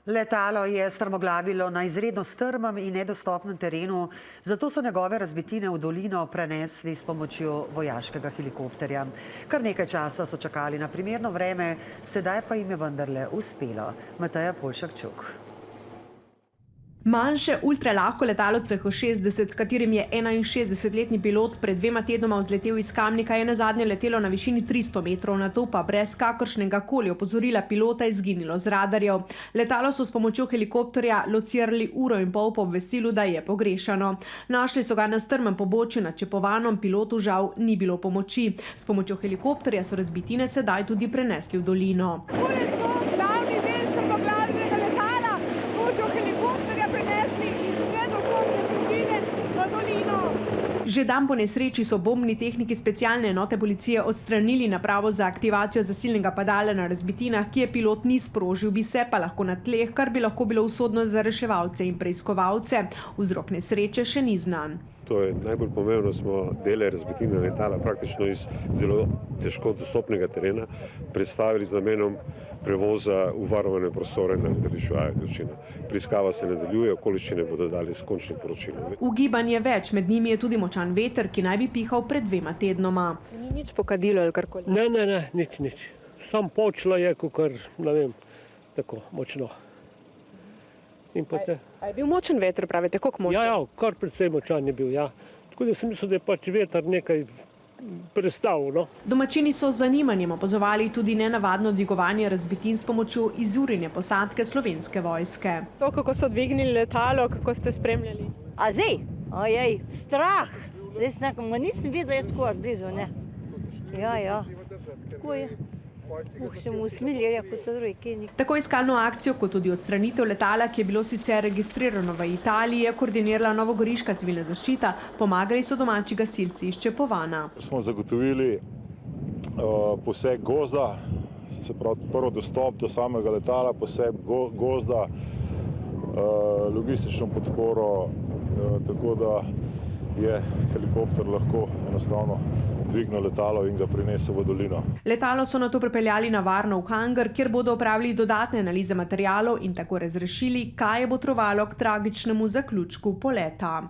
Letalo je strmoglavilo na izredno strmem in nedostopnem terenu, zato so njegove razbitine v dolino prenesli s pomočjo vojaškega helikopterja. Kar nekaj časa so čakali na primerno vreme, sedaj pa jim je vendarle uspelo. Mateja Polšak-Čuk. Manjše ultralahko letalo CH-60, s katerim je 61-letni pilot pred 2 tednoma vzletel iz Kamnika, je nazadnje letelo na višini 300 metrov, nato pa brez kakršnega koli opozorila pilota izginilo z radarjev. Letalo so s pomočjo helikopterja locirali uro in pol po obvestilu, da je pogrešano. Našli so ga na strmem pobočju nad Čepovanom, pilotu žal ni bilo pomoči. S pomočjo helikopterja so razbitine sedaj tudi prenesli v dolino. Že dan po nesreči so bombni tehniki specialne enote policije odstranili napravo za aktivacijo zasilnega padala na razbitinah, ki je pilot ni sprožil, bi se pa lahko na tleh, kar bi lahko bilo usodno za reševalce in preiskovalce. Vzrok nesreče še ni znan. To je najbolj pomembno, da smo dele razbitine letala praktično iz zelo težko dostopnega terena predstavili z namenom prevoza v varovane prostore na letališču Ajdovščina. Preiskava se nadaljuje, okoliščine bodo dali s končnim poročilom. Ugibanj je več, med njimi je tudi močan veter, ki naj bi pihal pred 2 tednoma. Ni nič pokadilo ali karkoli? Ne, nič. Sam počlo je, kakor, ne vem, tako močno. A je bil močen veter, pravite, koliko močen? Ja, kar predvsej močan je bil, ja. Tako da sem mislil, da je pač veter nekaj prestavil, no. Domačini so z zanimanjem opazovali tudi nenavadno dvigovanje razbitin s pomočjo izurjene posadke Slovenske vojske. To, kako so dvignili letalo, kako ste spremljali? A zdaj? Ojej, strah. Zdaj nisem videla, jaz tako blizu, ne. Ja, tako je. Tako iskalno akcijo, kot tudi odstranitev letala, ki je bilo sicer registrirano v Italiji, je koordinirala novogoriška civilna zaščita, pomagali so domači gasilci iz Čepovana. Smo zagotovili poseg gozda, se pravi prvo dostop do samega letala, poseg gozda, logistično podporo, tako da je helikopter lahko enostavno dvignil letalo in ga prinesel v dolino. Letalo so nato prepeljali na varno v hangar, kjer bodo opravili dodatne analize materialov in tako razrešili, kaj je botrovalo k tragičnemu zaključku poleta.